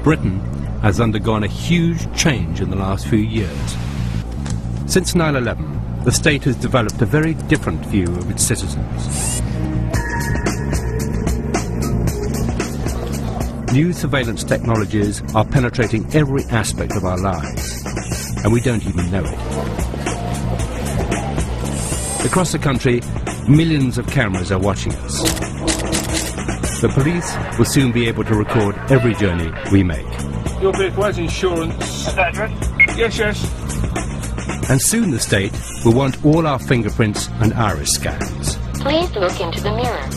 Britain has undergone a huge change in the last few years. Since 9/11, the state has developed a very different view of its citizens. New surveillance technologies are penetrating every aspect of our lives, and we don't even know it. Across the country, millions of cameras are watching us. The police will soon be able to record every journey we make. Your vehicle has insurance. Address? Yes, yes. And soon the state will want all our fingerprints and iris scans. Please look into the mirror.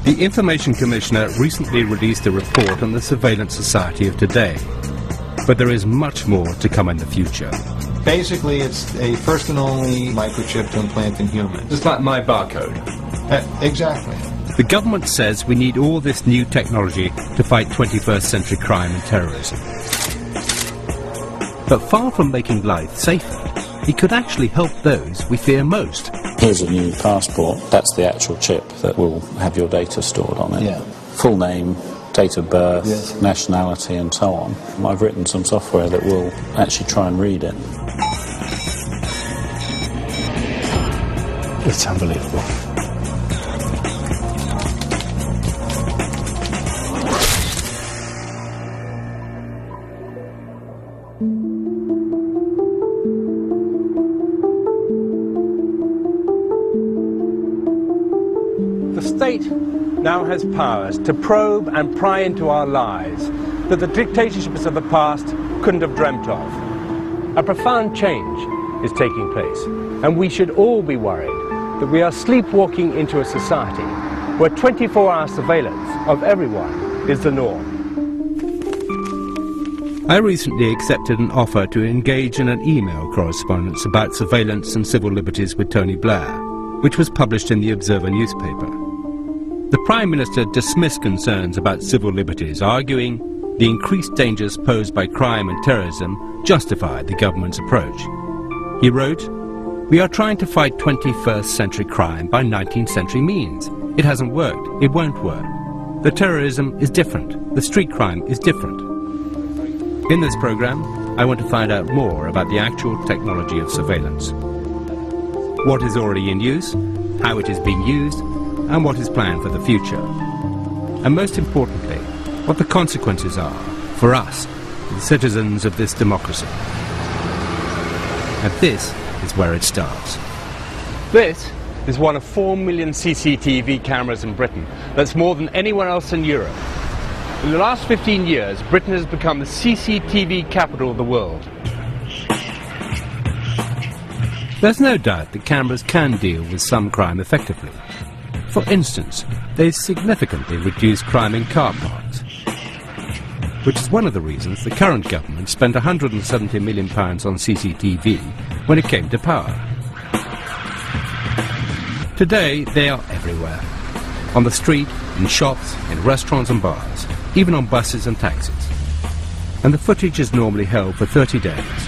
The Information Commissioner recently released a report on the surveillance society of today. But there is much more to come in the future. Basically, it's a first and only microchip to implant in humans. Just like my barcode. Exactly. The government says we need all this new technology to fight 21st century crime and terrorism. But far from making life safer, it could actually help those we fear most. Here's a new passport. That's the actual chip that will have your data stored on it. Yeah. Full name, date of birth, yes, nationality and so on. I've written some software that will actually try and read it. It's unbelievable. The state now has powers to probe and pry into our lives that the dictatorships of the past couldn't have dreamt of. A profound change is taking place, and we should all be worried that we are sleepwalking into a society where 24-hour surveillance of everyone is the norm. I recently accepted an offer to engage in an email correspondence about surveillance and civil liberties with Tony Blair, which was published in the Observer newspaper. The Prime Minister dismissed concerns about civil liberties, arguing the increased dangers posed by crime and terrorism justified the government's approach. He wrote, "We are trying to fight 21st century crime by 19th century means. It hasn't worked. It won't work. The terrorism is different. The street crime is different." In this program, I want to find out more about the actual technology of surveillance. What is already in use, how it is being used, and what is planned for the future. And most importantly, what the consequences are for us, the citizens of this democracy. And this is where it starts. This is one of 4 million CCTV cameras in Britain. That's more than anywhere else in Europe. In the last 15 years, Britain has become the CCTV capital of the world. There's no doubt that cameras can deal with some crime effectively. For instance, they significantly reduce crime in car parks, which is one of the reasons the current government spent £170 million on CCTV when it came to power. Today, they are everywhere. On the street, in shops, in restaurants and bars, even on buses and taxis. And the footage is normally held for 30 days.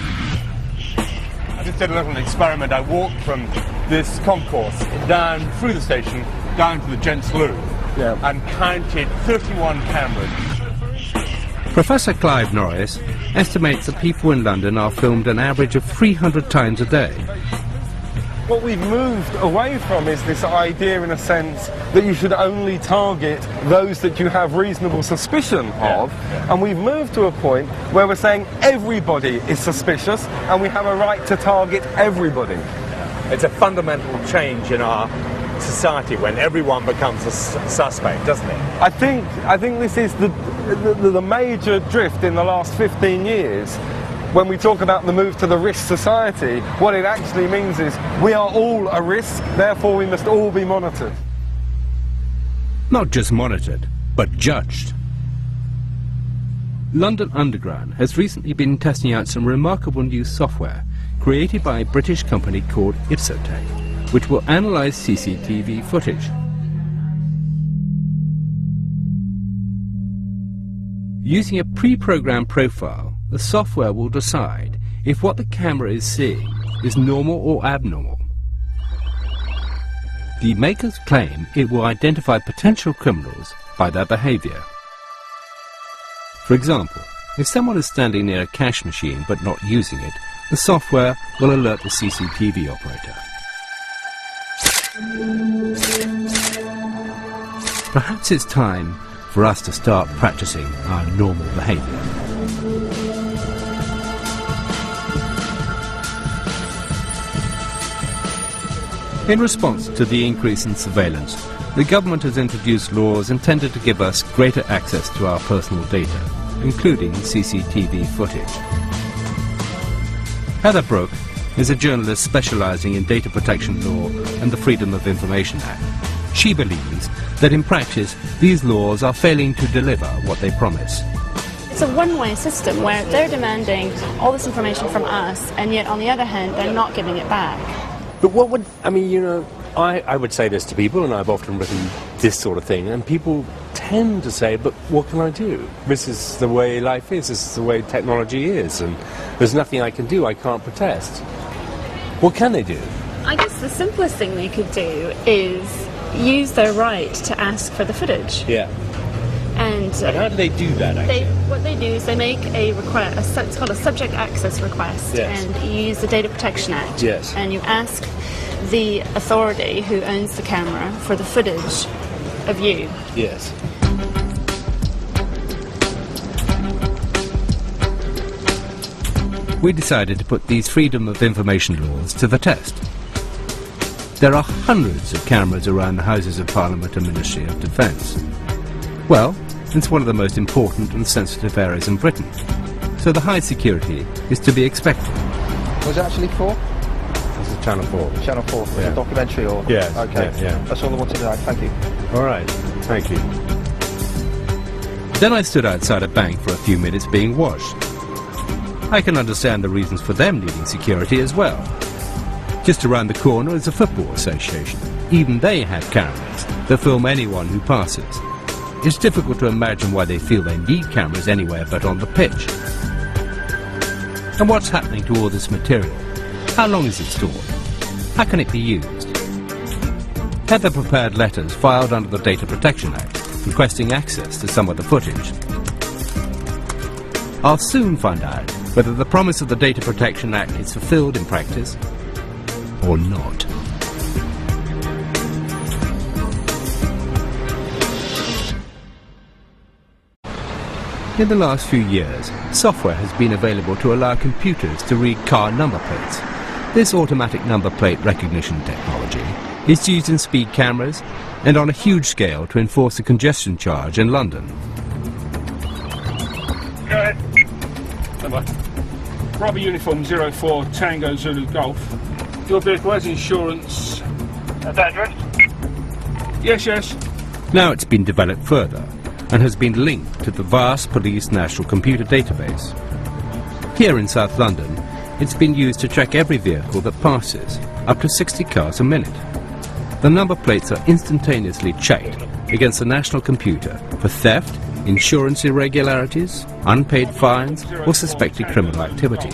I just did a little experiment. I walked from this concourse down through the station, down to the gents' loo, and counted 31 cameras. Professor Clive Norris estimates that people in London are filmed an average of 300 times a day. What we've moved away from is this idea, in a sense, that you should only target those that you have reasonable suspicion of, and we've moved to a point where we're saying everybody is suspicious and we have a right to target everybody. It's a fundamental change in our society when everyone becomes a suspect, doesn't it? I think this is the major drift in the last 15 years. When we talk about the move to the risk society, what it actually means is we are all a risk, therefore we must all be monitored. Not just monitored, but judged. London Underground has recently been testing out some remarkable new software created by a British company called Ipsotech, which will analyze CCTV footage. Using a pre-programmed profile, the software will decide if what the camera is seeing is normal or abnormal. The makers claim it will identify potential criminals by their behavior. For example, if someone is standing near a cash machine but not using it, the software will alert the CCTV operator. Perhaps it's time for us to start practicing our normal behaviour. In response to the increase in surveillance, the government has introduced laws intended to give us greater access to our personal data, including CCTV footage. Heather Brooke is a journalist specialising in data protection law and the Freedom of Information Act. She believes that in practice these laws are failing to deliver what they promise. It's a one-way system where they're demanding all this information from us, and yet on the other hand they're not giving it back. But what would, I mean, you know, I would say this to people, and I've often written this sort of thing, and people tend to say, but what can I do? This is the way life is, this is the way technology is, and there's nothing I can do, I can't protest. What can they do? I guess the simplest thing they could do is use their right to ask for the footage. Yeah. And how do they do that, actually? What they do is they make a request, it's called a subject access request, Yes. and you use the Data Protection Act. Yes. And you ask the authority who owns the camera for the footage of you. Yes. We decided to put these Freedom of Information laws to the test. There are hundreds of cameras around the Houses of Parliament and Ministry of Defence. Well, it's one of the most important and sensitive areas in Britain, so the high security is to be expected. Was it actually 4? This is Channel 4. Channel 4, was Yeah. it a documentary or? Yes, Okay, yeah. That's all I wanted to know, thank you. All right, thank you. Then I stood outside a bank for a few minutes being watched. I can understand the reasons for them needing security as well. Just around the corner is a football association. Even they have cameras that film anyone who passes. It's difficult to imagine why they feel they need cameras anywhere but on the pitch. And what's happening to all this material? How long is it stored? How can it be used? Heather prepared letters filed under the Data Protection Act, requesting access to some of the footage. I'll soon find out whether the promise of the Data Protection Act is fulfilled in practice or not. In the last few years, software has been available to allow computers to read car number plates. This automatic number plate recognition technology is used in speed cameras and on a huge scale to enforce a congestion charge in London. Go ahead. Number. Bravo Uniform 04 Tango Zulu Golf. Your vehicle has insurance. That address? Yes, yes. Now it's been developed further and has been linked to the vast police national computer database. Here in South London, it's been used to track every vehicle that passes, up to 60 cars a minute. The number plates are instantaneously checked against the national computer for theft, insurance irregularities, unpaid fines, or suspected criminal activity.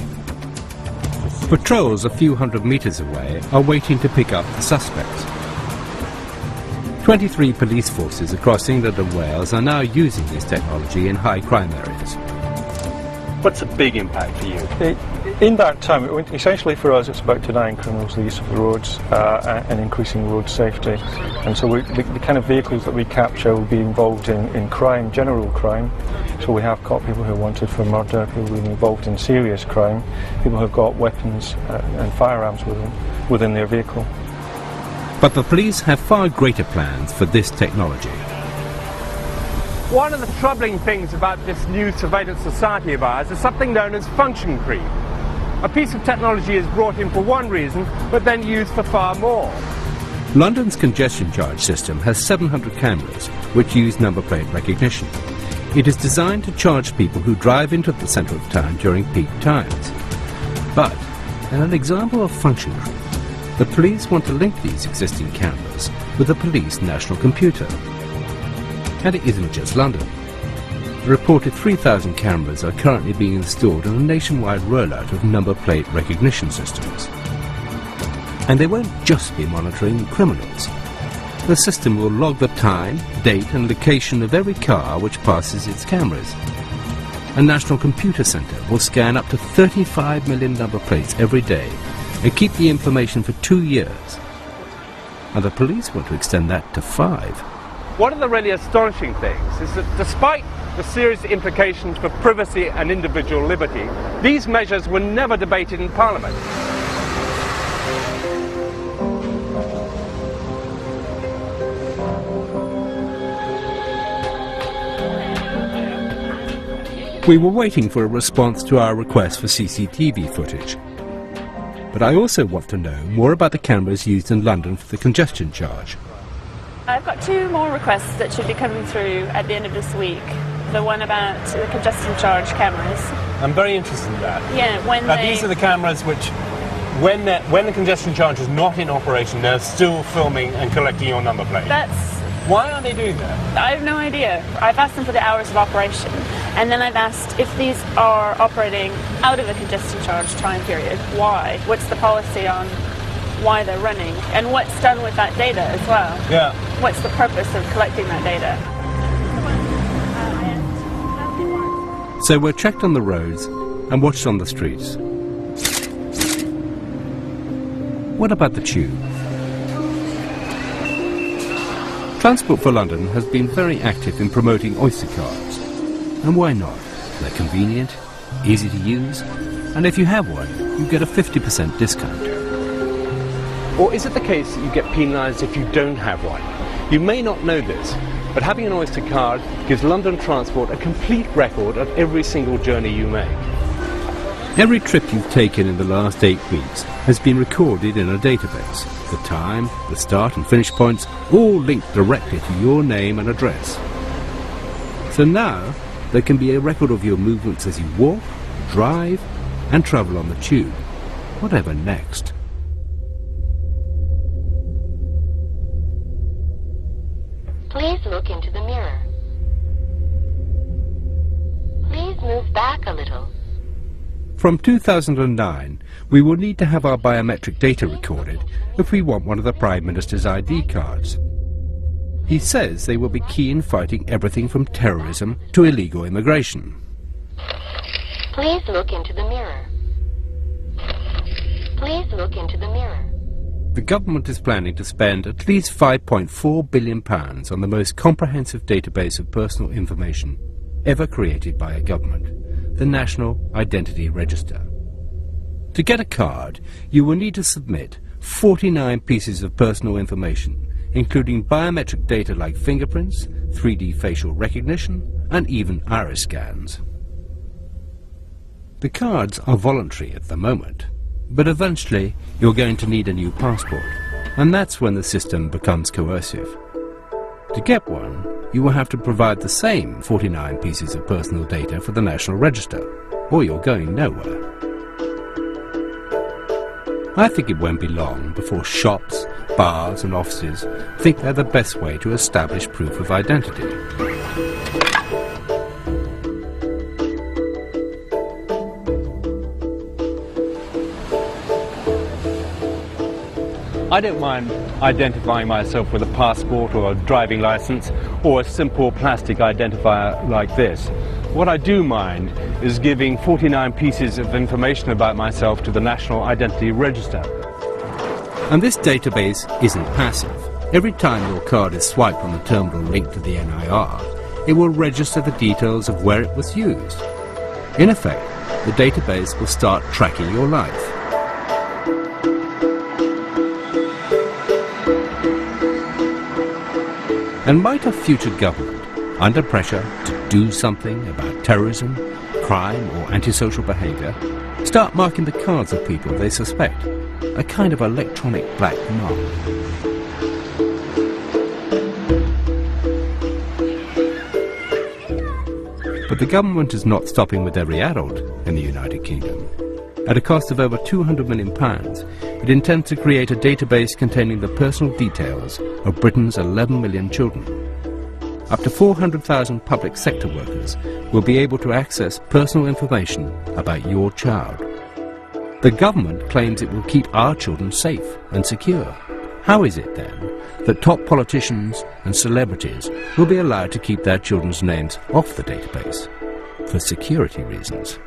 Patrols a few hundred metres away are waiting to pick up the suspects. 23 police forces across England and Wales are now using this technology in high crime areas. What's a big impact for you? In that time, essentially for us, it's about denying criminals the use of the roads and increasing road safety. And so the kind of vehicles that we capture will be involved in crime, general crime. So we have caught people who are wanted for murder, people who are involved in serious crime, people who have got weapons and firearms within their vehicle. But the police have far greater plans for this technology. One of the troubling things about this new surveillance society of ours is something known as function creep. A piece of technology is brought in for one reason, but then used for far more. London's congestion charge system has 700 cameras which use number plate recognition. It is designed to charge people who drive into the centre of town during peak times. But, in an example of function creep, the police want to link these existing cameras with the police national computer. And it isn't just London. A reported 3,000 cameras are currently being installed in a nationwide rollout of number plate recognition systems. And they won't just be monitoring criminals. The system will log the time, date and location of every car which passes its cameras. a national computer centre will scan up to 35 million number plates every day and keep the information for 2 years. And the police want to extend that to 5. One of the really astonishing things is that despite the serious implications for privacy and individual liberty, these measures were never debated in Parliament. We were waiting for a response to our request for CCTV footage. But I also want to know more about the cameras used in London for the congestion charge. I've got 2 more requests that should be coming through at the end of this week. The one about the congestion charge cameras. I'm very interested in that. Yeah, these are the cameras which, when the congestion charge is not in operation, they're still filming and collecting your number plate. Why are they doing that? I have no idea. I've asked them for the hours of operation, and then I've asked if these are operating out of the congestion charge time period. Why? What's the policy on why they're running? And what's done with that data as well? Yeah. What's the purpose of collecting that data? So we're checked on the roads and watched on the streets. What about the tube? Transport for London has been very active in promoting Oyster cards. And why not? They're convenient, easy to use, and if you have one, you get a 50% discount. Or is it the case that you get penalised if you don't have one? You may not know this, but having an Oyster card gives London Transport a complete record of every single journey you make. Every trip you've taken in the last 8 weeks has been recorded in a database. The time, the start and finish points, all linked directly to your name and address. So now, there can be a record of your movements as you walk, drive, and travel on the tube. Whatever next. Please look into the mirror. Please move back a little. From 2009, we will need to have our biometric data recorded if we want one of the Prime Minister's ID cards. He says they will be key in fighting everything from terrorism to illegal immigration. Please look into the mirror. Please look into the mirror. The government is planning to spend at least £5.4 billion on the most comprehensive database of personal information ever created by a government, the National Identity Register. To get a card, you will need to submit 49 pieces of personal information, including biometric data like fingerprints, 3D facial recognition, and even iris scans. The cards are voluntary at the moment, but eventually you're going to need a new passport, and that's when the system becomes coercive. To get one, you will have to provide the same 49 pieces of personal data for the National Register, or you're going nowhere. I think it won't be long before shops, bars and offices think they're the best way to establish proof of identity. I don't mind identifying myself with a passport or a driving license or a simple plastic identifier like this. What I do mind is giving 49 pieces of information about myself to the National Identity Register. And this database isn't passive. Every time your card is swiped on the terminal linked to the NIR, it will register the details of where it was used. In effect, the database will start tracking your life. And might a future government, under pressure to do something about terrorism, crime or antisocial behaviour, start marking the cards of people they suspect, a kind of electronic black mark? But the government is not stopping with every adult in the United Kingdom. At a cost of over £200 million, it intends to create a database containing the personal details of Britain's 11 million children. Up to 400,000 public sector workers will be able to access personal information about your child. The government claims it will keep our children safe and secure. How is it then that top politicians and celebrities will be allowed to keep their children's names off the database? for security reasons.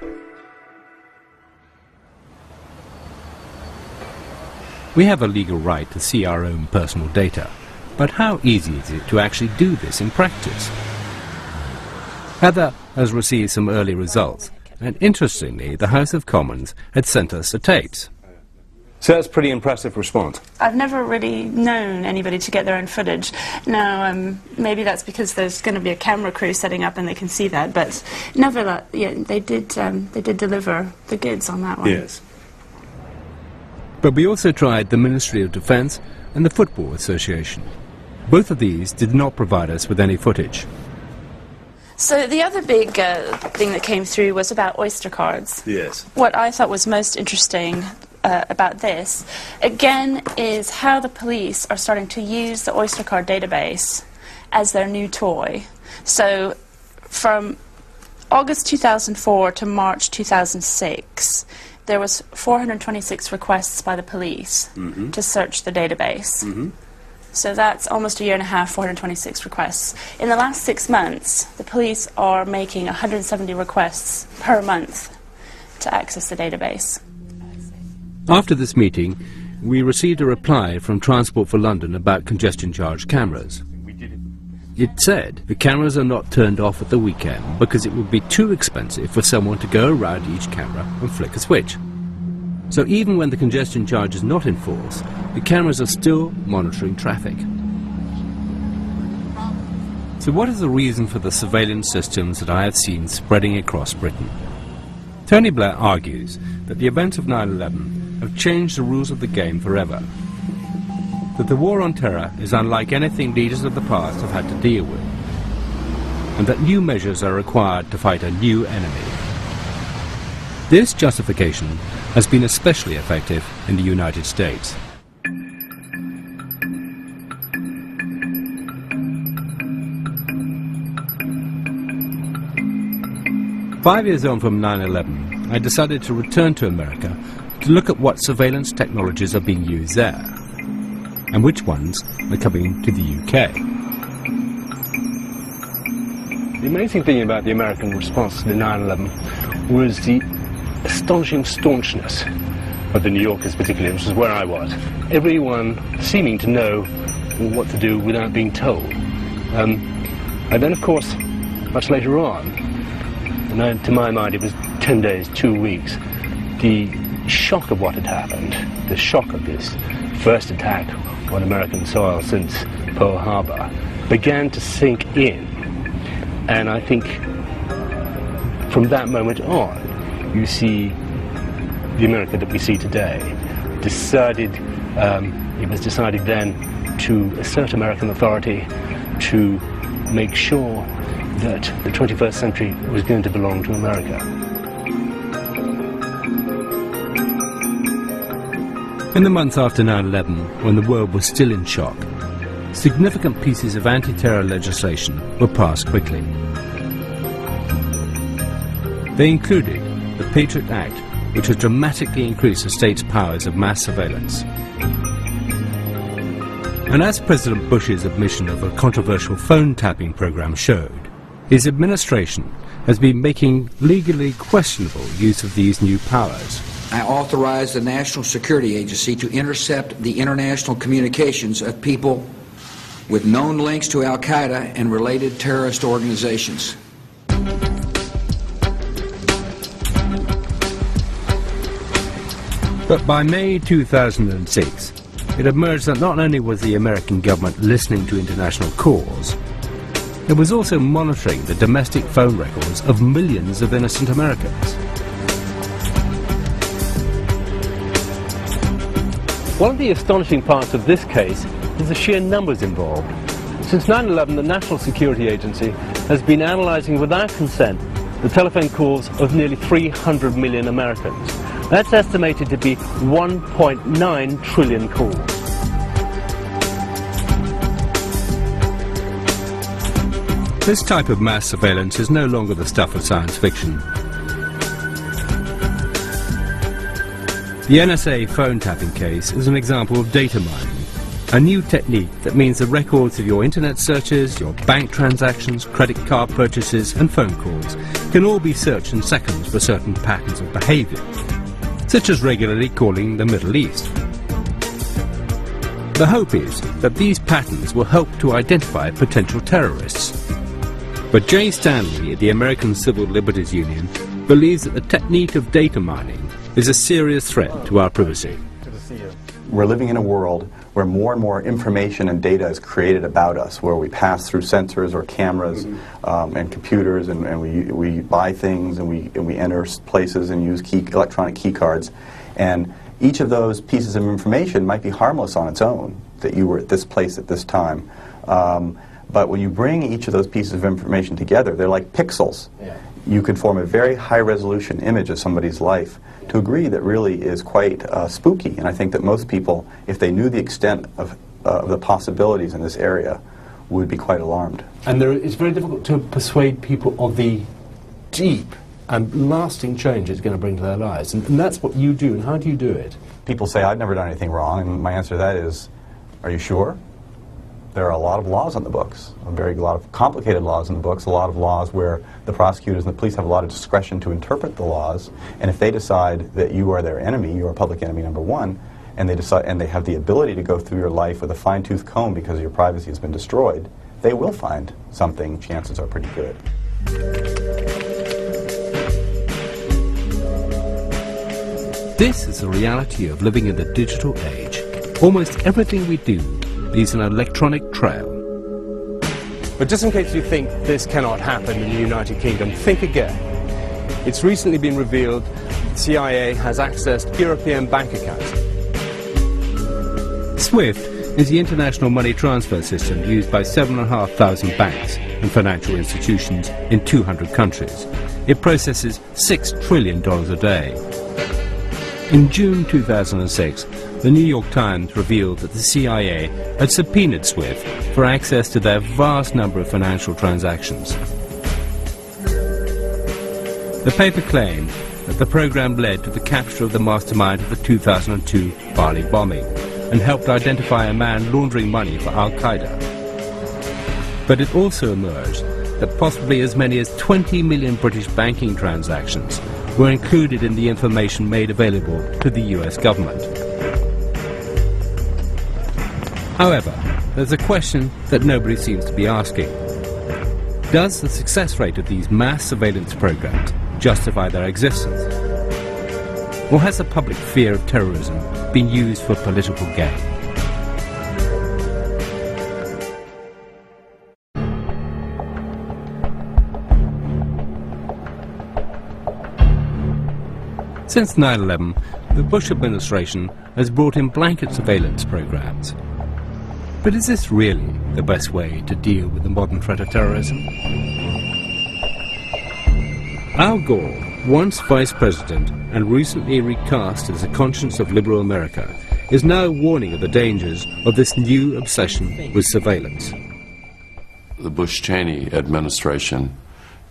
We have a legal right to see our own personal data, but how easy is it to actually do this in practice? Heather has received some early results, and interestingly, the House of Commons had sent us the tapes. So that's a pretty impressive response. I've never really known anybody to get their own footage. Now, maybe that's because there's going to be a camera crew setting up and they can see that, but nevertheless, yeah, they did deliver the goods on that one. Yes. But we also tried the Ministry of Defence and the Football Association. Both of these did not provide us with any footage. So the other big thing that came through was about Oyster cards. Yes. What I thought was most interesting about this, again, is how the police are starting to use the Oyster card database as their new toy. So from August 2004 to March 2006, there was 426 requests by the police to search the database. So that's almost a year and a half, 426 requests. In the last 6 months, the police are making 170 requests per month to access the database. After this meeting, we received a reply from Transport for London about congestion charge cameras. It said the cameras are not turned off at the weekend because it would be too expensive for someone to go around each camera and flick a switch. So even when the congestion charge is not in force, the cameras are still monitoring traffic. So what is the reason for the surveillance systems that I have seen spreading across Britain? Tony Blair argues that the events of 9/11 have changed the rules of the game forever. That the war on terror is unlike anything leaders of the past have had to deal with, and that new measures are required to fight a new enemy. This justification has been especially effective in the United States. Five years on from 9/11, I decided to return to America to look at what surveillance technologies are being used there, and which ones are coming to the UK. The amazing thing about the American response to the 9/11 was the astonishing staunchness of the New Yorkers particularly, which is where I was. Everyone seeming to know what to do without being told. And then, of course, much later on, and to my mind it was 10 days, 2 weeks, the shock of what had happened, the shock of this first attack on American soil since Pearl Harbor, began to sink in. And I think from that moment on, you see the America that we see today. It was decided then to assert American authority, to make sure that the 21st century was going to belong to America. In the months after 9/11, when the world was still in shock, significant pieces of anti-terror legislation were passed quickly. They included the Patriot Act, which has dramatically increased the state's powers of mass surveillance. And as President Bush's admission of a controversial phone tapping program showed, his administration has been making legally questionable use of these new powers. I authorized the National Security Agency to intercept the international communications of people with known links to Al-Qaeda and related terrorist organizations. But by May 2006, it emerged that not only was the American government listening to international calls, it was also monitoring the domestic phone records of millions of innocent Americans. One of the astonishing parts of this case is the sheer numbers involved. Since 9/11, the National Security Agency has been analysing without consent the telephone calls of nearly 300 million Americans. That's estimated to be 1.9 trillion calls. This type of mass surveillance is no longer the stuff of science fiction. The NSA phone tapping case is an example of data mining, a new technique that means the records of your internet searches, your bank transactions, credit card purchases and phone calls can all be searched in seconds for certain patterns of behaviour, such as regularly calling the Middle East. The hope is that these patterns will help to identify potential terrorists. But Jay Stanley at the American Civil Liberties Union believes that the technique of data mining is a serious threat to our privacy. We're living in a world where more and more information and data is created about us, where we pass through sensors or cameras and computers, and we buy things, and we enter places and use electronic key cards. And each of those pieces of information might be harmless on its own, that you were at this place at this time. But when you bring each of those pieces of information together, they're like pixels. Yeah. You can form a very high-resolution image of somebody's life to a degree that really is quite spooky. And I think that most people, if they knew the extent of the possibilities in this area, would be quite alarmed. And it's very difficult to persuade people of the deep and lasting change it's going to bring to their lives. And that's what you do. And how do you do it? People say, I've never done anything wrong. And my answer to that is, are you sure? There are a lot of laws on the books, a lot of complicated laws in the books, a lot of laws where the prosecutors and the police have a lot of discretion to interpret the laws, and if they decide that you are their enemy, you are public enemy number one, and they have the ability to go through your life with a fine-tooth comb because your privacy has been destroyed, they will find something. Chances are pretty good. This is the reality of living in the digital age. Almost everything we do leaves an electronic trail. But just in case you think this cannot happen in the United Kingdom, think again. It's recently been revealed the CIA has accessed European bank accounts. SWIFT is the international money transfer system used by 7,500 banks and financial institutions in 200 countries. It processes $6 trillion a day. In June 2006, the New York Times revealed that the CIA had subpoenaed SWIFT for access to their vast number of financial transactions. The paper claimed that the program led to the capture of the mastermind of the 2002 Bali bombing and helped identify a man laundering money for Al-Qaeda. But it also emerged that possibly as many as 20 million British banking transactions were included in the information made available to the US government. However, there's a question that nobody seems to be asking. Does the success rate of these mass surveillance programs justify their existence? Or has the public fear of terrorism been used for political gain? Since 9/11, the Bush administration has brought in blanket surveillance programs. But is this really the best way to deal with the modern threat of terrorism? Al Gore, once vice president and recently recast as the conscience of liberal America, is now warning of the dangers of this new obsession with surveillance. The Bush-Cheney administration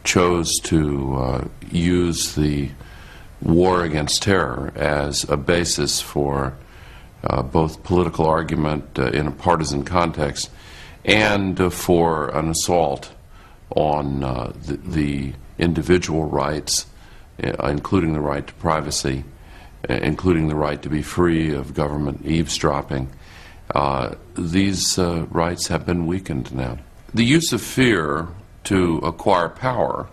chose to use the war against terror as a basis for both political argument in a partisan context and for an assault on the individual rights, including the right to privacy, including the right to be free of government eavesdropping. These rights have been weakened now. The use of fear to acquire power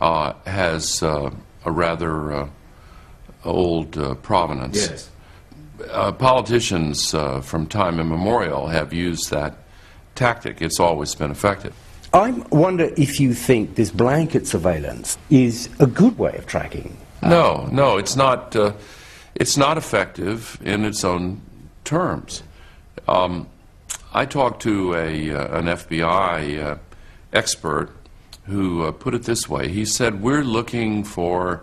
has a rather old provenance. Yes. Politicians from time immemorial have used that tactic. It's always been effective. I wonder if you think this blanket surveillance is a good way of tracking. No, it's not. It's not effective in its own terms. I talked to an FBI expert who put it this way. He said, "We're looking for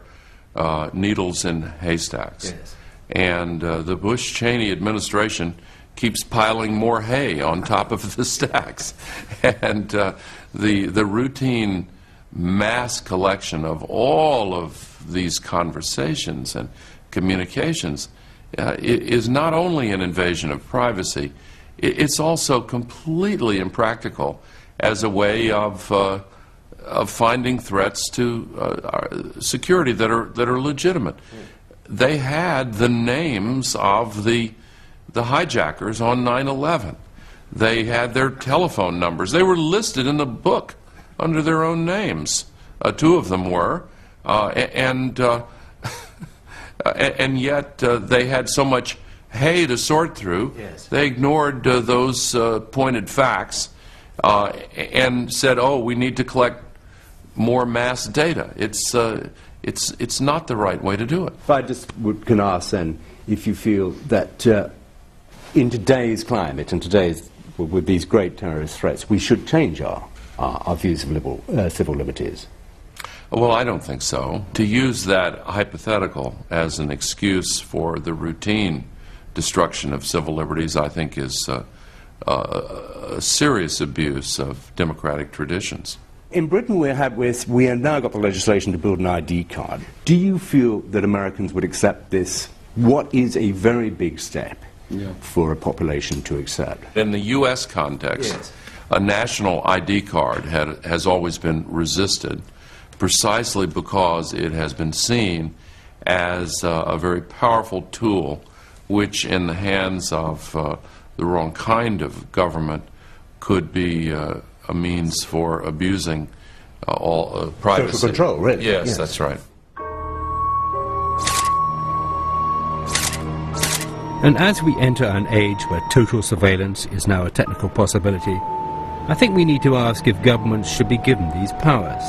needles in haystacks." Yes. And the Bush-Cheney administration keeps piling more hay on top of the stacks. And the routine mass collection of all of these conversations and communications is not only an invasion of privacy, it's also completely impractical as a way of of finding threats to our security that are legitimate. They had the names of the hijackers on 9/11. They had their telephone numbers. They were listed in the book under their own names. Two of them were, and yet they had so much hay to sort through. Yes. They ignored those pointed facts and said, "Oh, we need to collect more mass data." It's not the right way to do it. If I just can ask then, if you feel that in today's climate and with these great terrorist threats, we should change our views of civil liberties. Well, I don't think so. To use that hypothetical as an excuse for the routine destruction of civil liberties, I think, is a serious abuse of democratic traditions. In Britain, we have now got the legislation to build an ID card. Do you feel that Americans would accept this? What is a very big step for a population to accept? In the U.S. context, yes, a national ID card has always been resisted precisely because it has been seen as a very powerful tool which, in the hands of the wrong kind of government, could be a means for abusing all privacy. Social control, really. Yes, that's right. And as we enter an age where total surveillance is now a technical possibility, I think we need to ask if governments should be given these powers.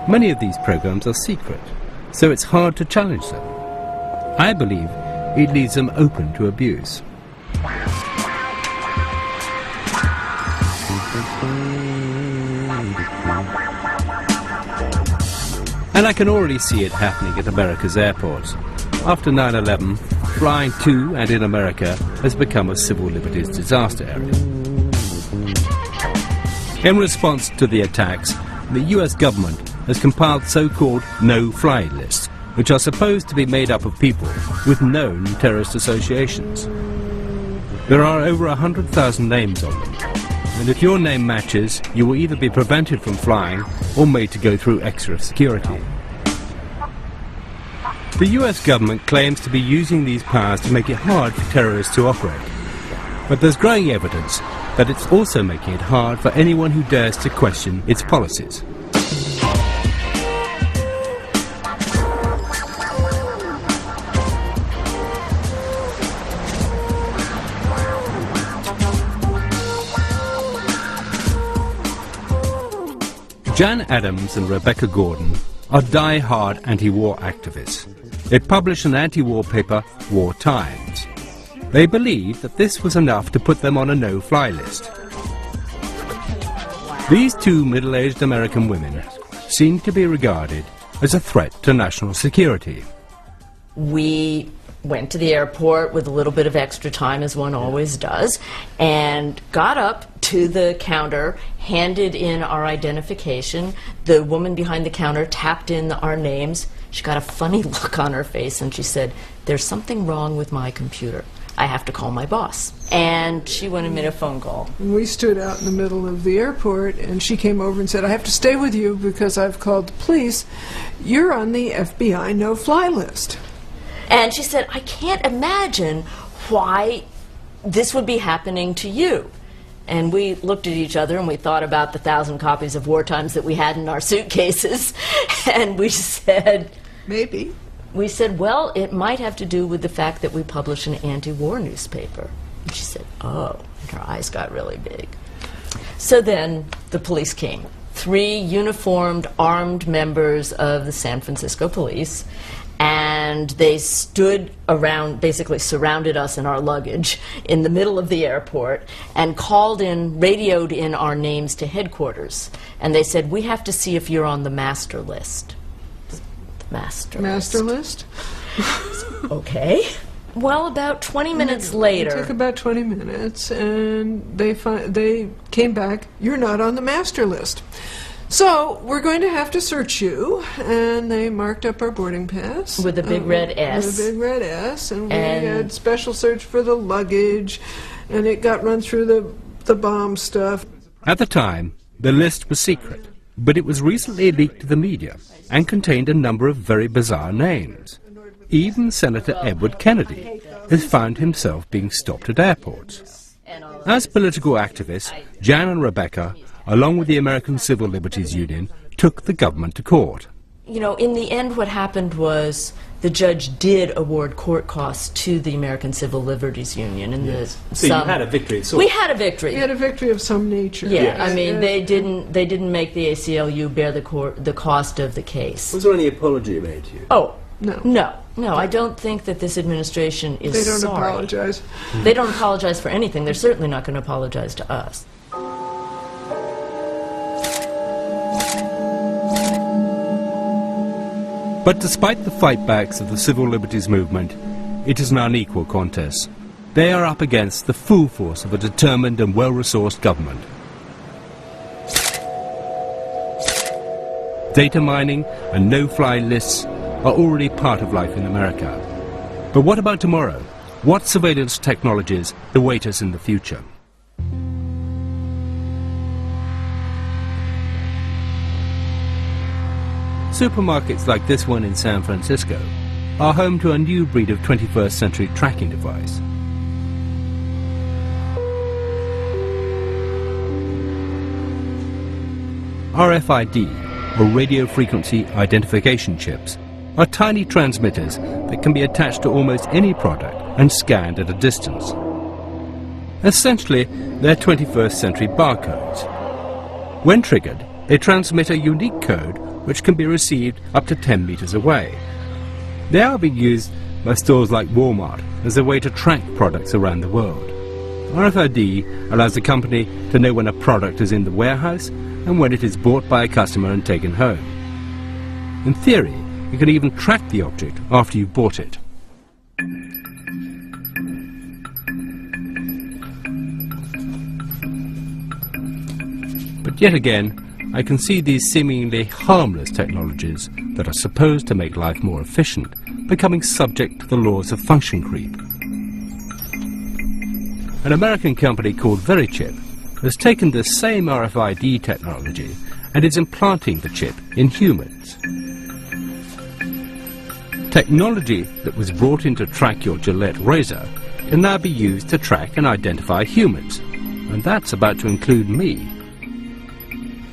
Many of these programs are secret, so it's hard to challenge them. I believe it leaves them open to abuse. And I can already see it happening at America's airports. After 9/11, flying to and in America has become a civil liberties disaster area. In response to the attacks, the US government has compiled so-called no-fly lists, which are supposed to be made up of people with known terrorist associations. There are over 100,000 names on them, and if your name matches, you will either be prevented from flying or made to go through extra security. The US government claims to be using these powers to make it hard for terrorists to operate, but there's growing evidence that it's also making it hard for anyone who dares to question its policies. Jan Adams and Rebecca Gordon are die-hard anti-war activists. They publish an anti-war paper, War Times. They believe that this was enough to put them on a no-fly list. These two middle-aged American women seem to be regarded as a threat to national security. We went to the airport with a little bit of extra time, as one always does, and got up to the counter, handed in our identification. The woman behind the counter tapped in our names. She got a funny look on her face and she said, "There's something wrong with my computer. I have to call my boss." And she went and made a phone call. We stood out in the middle of the airport and she came over and said, "I have to stay with you because I've called the police. You're on the FBI no-fly list." And she said, "I can't imagine why this would be happening to you." And we looked at each other and we thought about the 1,000 copies of War Times that we had in our suitcases. And we said, maybe. We said, well, it might have to do with the fact that we publish an anti-war newspaper. And she said, oh. And her eyes got really big. So then the police came. 3 uniformed, armed members of the San Francisco police. And they stood around, basically surrounded us and our luggage in the middle of the airport and radioed in our names to headquarters. And they said, "We have to see if you're on the master list." Master list? Okay. Well, about 20 minutes later. It took about 20 minutes, and they came back, "You're not on the master list. So we're going to have to search you," and they marked up our boarding pass with a big red S. With a big red S, and we had special search for the luggage, and it got run through the bomb stuff. At the time, the list was secret. But it was recently leaked to the media and contained a number of very bizarre names. Even Senator Edward Kennedy has found himself being stopped at airports. As political activists, Jan and Rebecca, along with the American Civil Liberties Union, took the government to court. You know, in the end what happened was the judge did award court costs to the American Civil Liberties Union. And so you had a victory. We had a victory. We had a victory of some nature. Yeah, I mean, they didn't make the ACLU bear the cost of the case. Was there any apology made to you? Oh, no, I don't think that this administration is sorry. They don't apologize. They don't apologize for anything. They're certainly not going to apologize to us. But despite the fightbacks of the civil liberties movement, it is an unequal contest. They are up against the full force of a determined and well-resourced government. Data mining and no-fly lists are already part of life in America. But what about tomorrow? What surveillance technologies await us in the future? Supermarkets like this one in San Francisco are home to a new breed of 21st century tracking device. RFID, or radio frequency identification chips, are tiny transmitters that can be attached to almost any product and scanned at a distance. Essentially, they're 21st century barcodes. When triggered, they transmit a unique code which can be received up to 10 meters away. They are being used by stores like Walmart as a way to track products around the world. RFID allows the company to know when a product is in the warehouse and when it is bought by a customer and taken home. In theory, you can even track the object after you've bought it. But yet again, I can see these seemingly harmless technologies that are supposed to make life more efficient becoming subject to the laws of function creep. An American company called Verichip has taken the same RFID technology and is implanting the chip in humans. Technology that was brought in to track your Gillette razor can now be used to track and identify humans, and that's about to include me.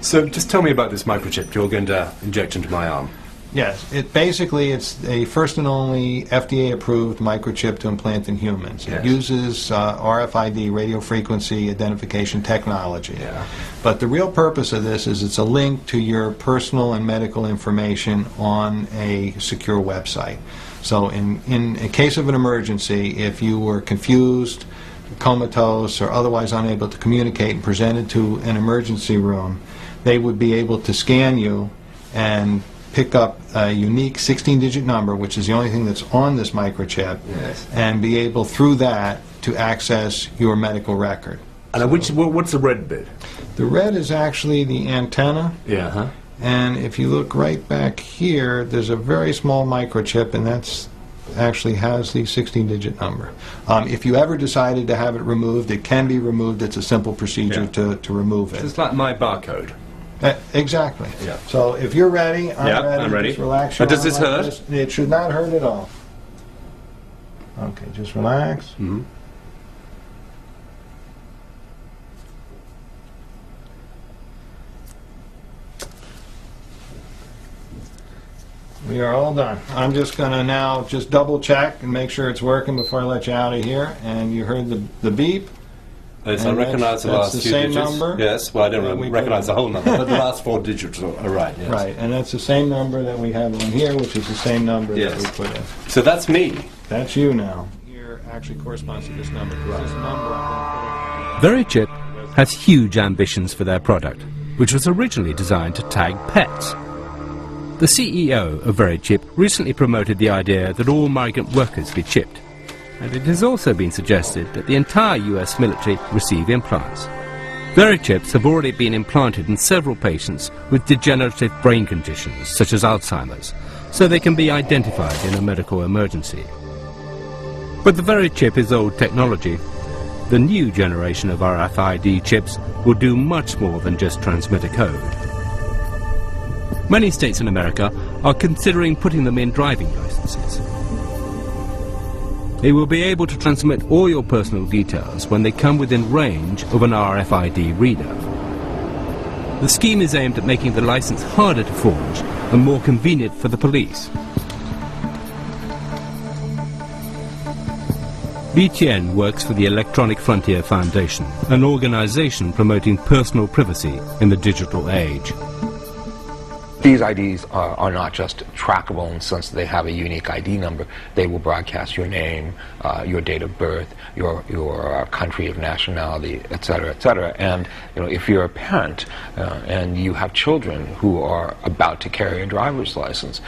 So just tell me about this microchip you're going to inject into my arm. Yes, it's a first and only FDA-approved microchip to implant in humans. Yes. It uses RFID, radio frequency identification technology. Yeah. But the real purpose of this is it's a link to your personal and medical information on a secure website. So in a case of an emergency, if you were confused, comatose, or otherwise unable to communicate and presented to an emergency room, they would be able to scan you and pick up a unique 16-digit number, which is the only thing that's on this microchip, yes, and be able through that to access your medical record. And what's the red bit? The red is actually the antenna. Yeah. Huh? And if you look right back here, there's a very small microchip, and that's actually has the 16-digit number. If you ever decided to have it removed, it can be removed. It's a simple procedure to remove it. It's like my barcode. Exactly. Yeah. So if you're ready, I'm ready. Just relax your Does this arm like hurt? this. It should not hurt at all. Okay, just relax. Mm-hmm. We are all done. I'm just going to now just double check and make sure it's working before I let you out of here. And you heard the beep. Yes, I recognize the last few digits. That's the same number. Yes, well, I don't recognize the whole number, but the last 4 digits are right, yes. Right, and that's the same number that we have on here, which is the same number that we put in. So that's me. That's you now. Here actually corresponds to this number. This number Verichip has huge ambitions for their product, which was originally designed to tag pets. The CEO of Verichip recently promoted the idea that all migrant workers be chipped, and it has also been suggested that the entire US military receive implants. Verichips have already been implanted in several patients with degenerative brain conditions such as Alzheimer's, so they can be identified in a medical emergency. But the Verichip is old technology. The new generation of RFID chips will do much more than just transmit a code. Many states in America are considering putting them in driving licenses. They will be able to transmit all your personal details when they come within range of an RFID reader. The scheme is aimed at making the license harder to forge and more convenient for the police. BTN works for the Electronic Frontier Foundation, an organization promoting personal privacy in the digital age. These IDs are not just trackable in the sense that they have a unique ID number. They will broadcast your name, your date of birth, your country of nationality, etc., etc. And if you're a parent and you have children who are about to carry a driver's license,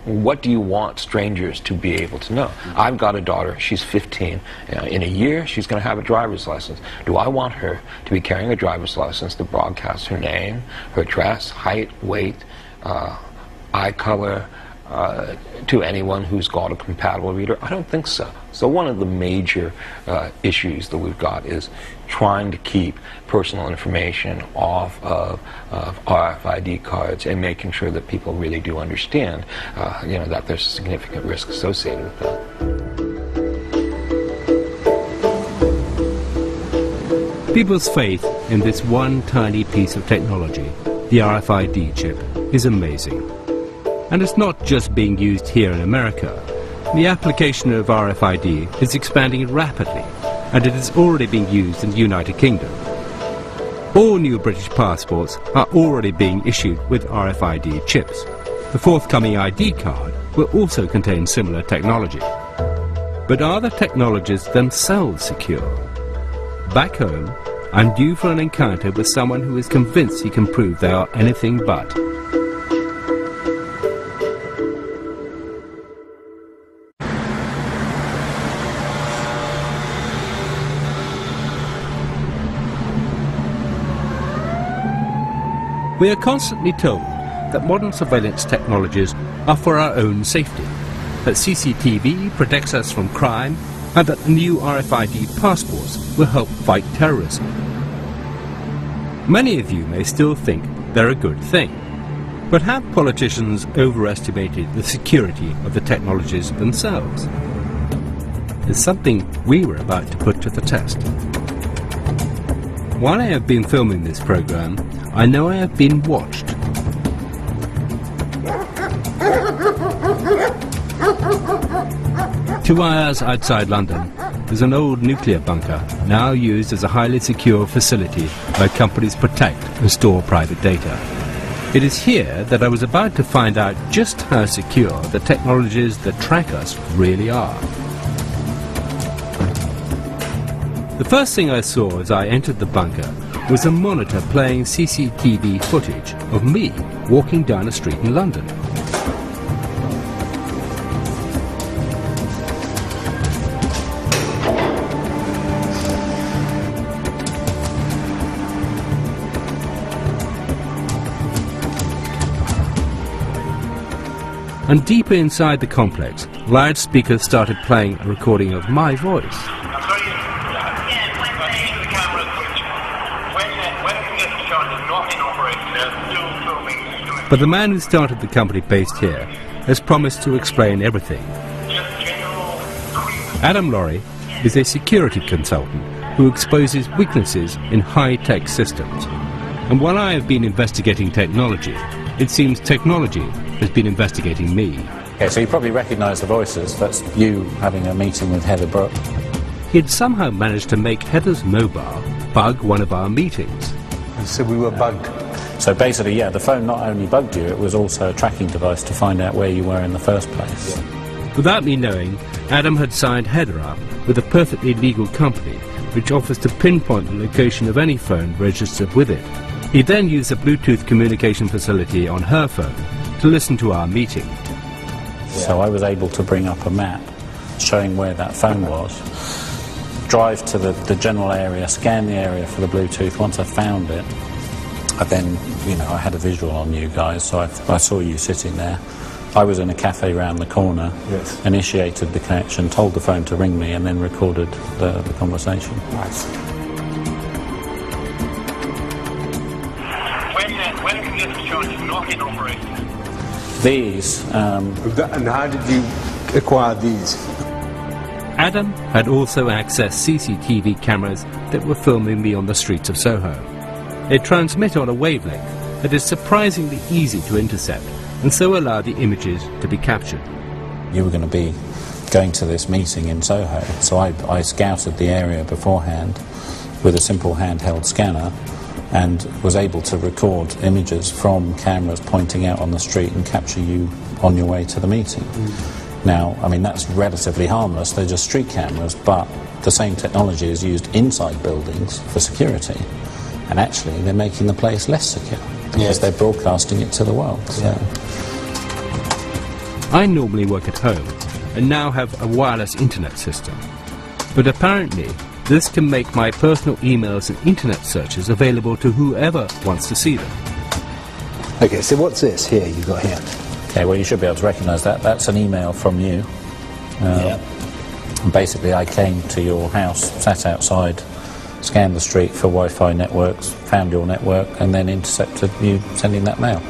what do you want strangers to be able to know? I've got a daughter, she's 15. In a year, she's going to have a driver's license. Do I want her to be carrying a driver's license to broadcast her name, her address, height, weight, eye color, to anyone who's got a compatible reader? I don't think so. So one of the major issues that we've got is trying to keep personal information off of RFID cards and making sure that people really do understand that there's significant risk associated with that. People's faith in this one tiny piece of technology, the RFID chip, is amazing. And it's not just being used here in America. The application of RFID is expanding rapidly, and it is already being used in the United Kingdom. All new British passports are already being issued with RFID chips. The forthcoming ID card will also contain similar technology. But are the technologies themselves secure? Back home, I'm due for an encounter with someone who is convinced he can prove they are anything but. We are constantly told that modern surveillance technologies are for our own safety, that CCTV protects us from crime, and that the new RFID passports will help fight terrorism. Many of you may still think they're a good thing, but have politicians overestimated the security of the technologies themselves? It's something we were about to put to the test. While I have been filming this program, I know I have been watched. 2 hours outside London is an old nuclear bunker, now used as a highly secure facility where companies protect and store private data. It is here that I was about to find out just how secure the technologies that track us really are. The first thing I saw as I entered the bunker was a monitor playing CCTV footage of me walking down a street in London. And deeper inside the complex, loudspeakers started playing a recording of my voice. But the man who started the company based here has promised to explain everything. Adam Laurie is a security consultant who exposes weaknesses in high-tech systems. And while I have been investigating technology, it seems technology has been investigating me. Okay, so you probably recognise the voices. That's you having a meeting with Heather Brooke. He had somehow managed to make Heather's mobile bug one of our meetings. And so we were bugged. So basically, yeah, the phone not only bugged you, it was also a tracking device to find out where you were in the first place. Without me knowing, Adam had signed Heather up with a perfectly legal company which offers to pinpoint the location of any phone registered with it. He then used a Bluetooth communication facility on her phone to listen to our meeting. So I was able to bring up a map showing where that phone was, drive to the general area, scan the area for the Bluetooth. Once I found it, I then, I had a visual on you guys, so I saw you sitting there. I was in a cafe round the corner, yes. Initiated the connection, told the phone to ring me, and then recorded the conversation. Nice. When congestion charge is not in operation. These... And how did you acquire these? Adam had also accessed CCTV cameras that were filming me on the streets of Soho. They transmit on a wavelength that is surprisingly easy to intercept, and so allow the images to be captured. You were going to be going to this meeting in Soho, so I scouted the area beforehand with a simple handheld scanner and was able to record images from cameras pointing out on the street and capture you on your way to the meeting. Now, I mean, that's relatively harmless, they're just street cameras, but the same technology is used inside buildings for security, and actually they're making the place less secure because they're broadcasting it to the world. So. I normally work at home and now have a wireless internet system, but apparently this can make my personal emails and internet searches available to whoever wants to see them. Okay, so what's this here you've got here? Okay, well, you should be able to recognise that. That's an email from you. And basically, I came to your house, sat outside, scanned the street for Wi-Fi networks, found your network, and then intercepted you sending that mail.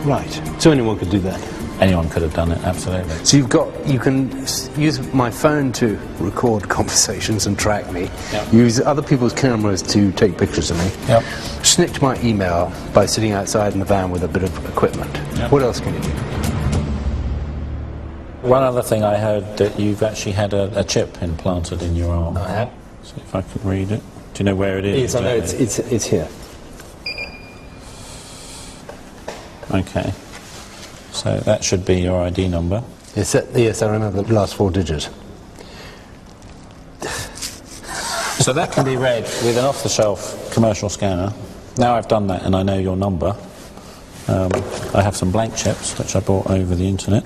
Right, so anyone could do that? Anyone could have done it, absolutely. So you can use my phone to record conversations and track me, use other people's cameras to take pictures of me, snitch my email by sitting outside in the van with a bit of equipment. What else can you do? One other thing I heard, that you've actually had a chip implanted in your arm. I have. See if I can read it. Do you know where it is? Yes, I know, it's here. Okay. So that should be your ID number. Yes, I remember the last 4 digits. So that can be read with an off-the-shelf commercial scanner. Now I've done that and I know your number. I have some blank chips which I bought over the internet.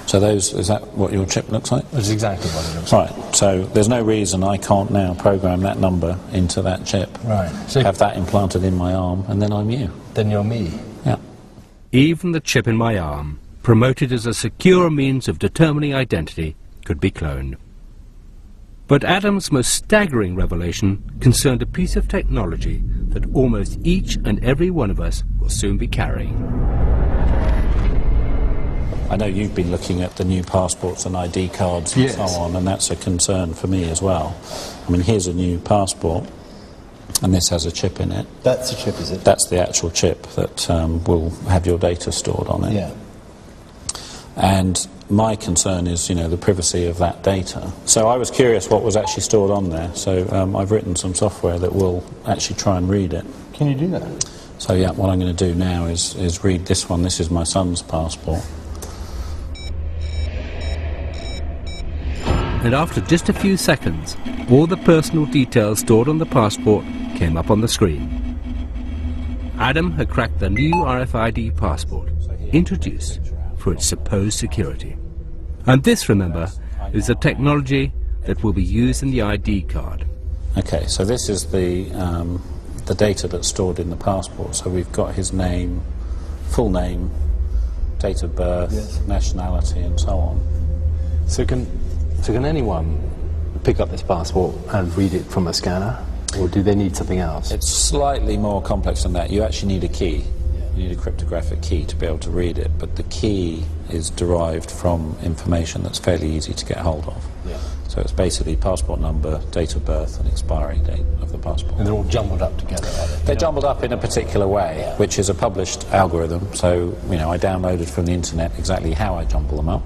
So is that what your chip looks like? That's exactly what it looks like. Right, so there's no reason I can't now program that number into that chip. Right. So have that implanted in my arm, and then I'm you. Then you're me. Yeah. Even the chip in my arm, promoted as a secure means of determining identity, could be cloned. But Adam's most staggering revelation concerned a piece of technology that almost each and every one of us will soon be carrying. I know you've been looking at the new passports and ID cards and so on, and that's a concern for me as well. I mean, here's a new passport, and this has a chip in it. That's a chip, is it? That's the actual chip that will have your data stored on it. Yeah. And my concern is, you know, the privacy of that data. So I was curious what was actually stored on there. So I've written some software that will actually try and read it. Can you do that? So yeah, what I'm going to do now is read this one. This is my son's passport. And after just a few seconds, all the personal details stored on the passport came up on the screen. Adam had cracked the new RFID passport, introduced for its supposed security. And this, remember, is the technology that will be used in the ID card. Okay, so this is the data that's stored in the passport. So we've got his name, full name, date of birth, nationality, and so on. So can anyone pick up this passport and read it from a scanner, or do they need something else? It's slightly more complex than that. You actually need a key. You need a cryptographic key to be able to read it, but the key is derived from information that's fairly easy to get hold of. Yeah. So it's basically passport number, date of birth, and expiry date of the passport. And they're all jumbled up together, are they? They're jumbled up in a particular way, which is a published algorithm. So, you know, I downloaded from the internet exactly how I jumble them up.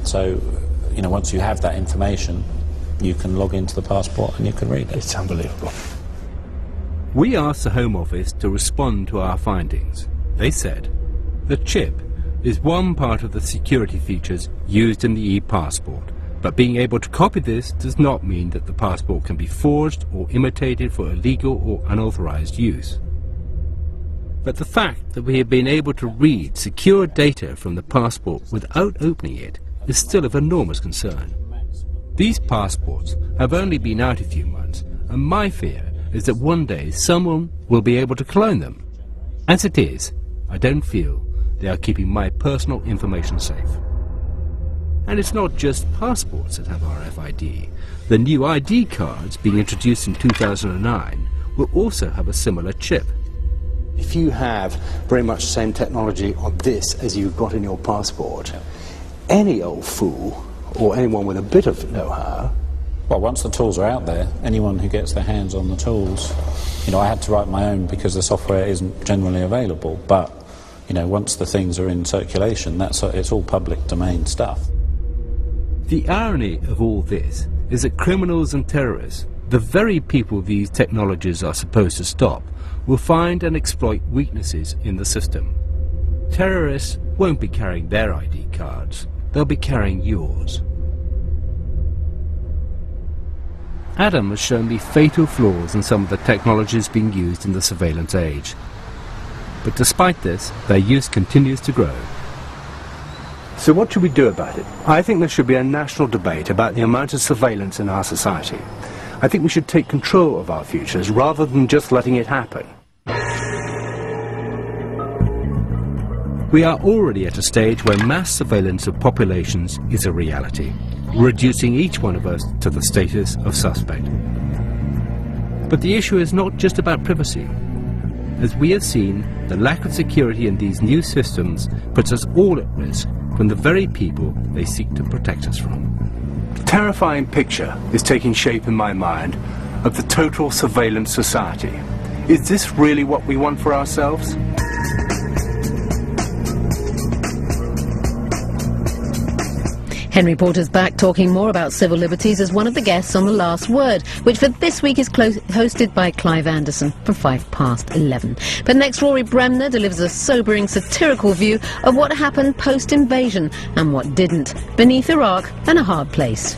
So, you know, once you have that information, you can log into the passport and you can read it. It's unbelievable. We asked the Home Office to respond to our findings. They said, the chip is one part of the security features used in the e-passport, but being able to copy this does not mean that the passport can be forged or imitated for illegal or unauthorized use. But the fact that we have been able to read secure data from the passport without opening it is still of enormous concern. These passports have only been out a few months, and my fear is that one day someone will be able to clone them. As it is, I don't feel they are keeping my personal information safe. And it's not just passports that have RFID. The new ID cards being introduced in 2009 will also have a similar chip. If you have very much the same technology on this as you've got in your passport, any old fool or anyone with a bit of know-how... Well, once the tools are out there, anyone who gets their hands on the tools, you know, I had to write my own because the software isn't generally available, but, you know, once the things are in circulation, it's all public domain stuff. The irony of all this is that criminals and terrorists, the very people these technologies are supposed to stop, will find and exploit weaknesses in the system. Terrorists won't be carrying their ID cards, they'll be carrying yours. Adam has shown me fatal flaws in some of the technologies being used in the surveillance age. But despite this, their use continues to grow. So what should we do about it? I think there should be a national debate about the amount of surveillance in our society. I think we should take control of our futures rather than just letting it happen. We are already at a stage where mass surveillance of populations is a reality, reducing each one of us to the status of suspect. But the issue is not just about privacy. As we have seen, the lack of security in these new systems puts us all at risk from the very people they seek to protect us from. A terrifying picture is taking shape in my mind of the total surveillance society. Is this really what we want for ourselves? Henry Porter's back talking more about civil liberties as one of the guests on The Last Word, which for this week is hosted by Clive Anderson from 11:05. But next, Rory Bremner delivers a sobering satirical view of what happened post-invasion and what didn't, beneath Iraq and a hard place.